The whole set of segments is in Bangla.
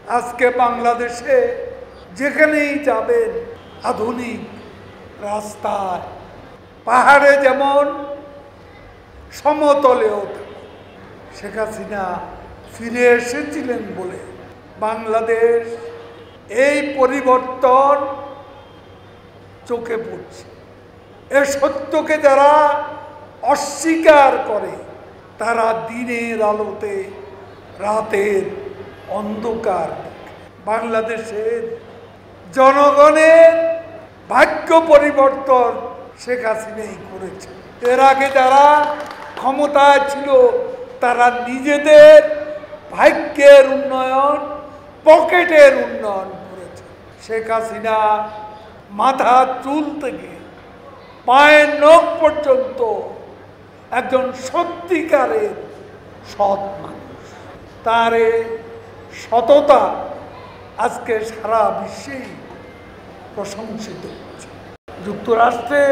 আজকে বাংলাদেশে যেখানেই যাবেন আধুনিক রাস্তায়, পাহাড়ে যেমন সমতলেও শেখ হাসিনা ফিরে এসেছিলেন বলে বাংলাদেশ এই পরিবর্তন চোখে পড়ছে। এ সত্যকে যারা অস্বীকার করে তারা দিনের আলোতে রাতের অন্ধকার। বাংলাদেশের জনগণের ভাগ্য পরিবর্তন শেখ হাসিনাই করেছে। এর আগে যারা ক্ষমতায় ছিল তারা নিজেদের ভাগ্যের উন্নয়ন, পকেটের উন্নয়ন করেছে। শেখ হাসিনা মাথার চুল থেকে পায়ের নখ পর্যন্ত একজন সত্যিকারের সৎ মানুষ। তার সততা আজকে সারা বিশ্বেই প্রশংসিত হচ্ছে। যুক্তরাষ্ট্রে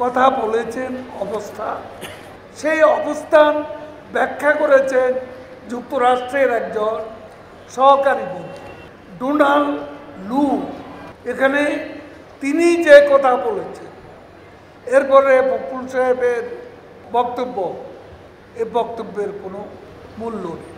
কথা বলেছেন অবস্থা, সেই অবস্থান ব্যাখ্যা করেছেন যুক্তরাষ্ট্রের একজন সহকারী মন্ত্রী ডোনাল্ড লু। এখানে তিনি যে কথা বলেছেন, এরপরে ফখরুল সাহেবের বক্তব্য, এ বক্তব্যের কোনো মূল্য নেই।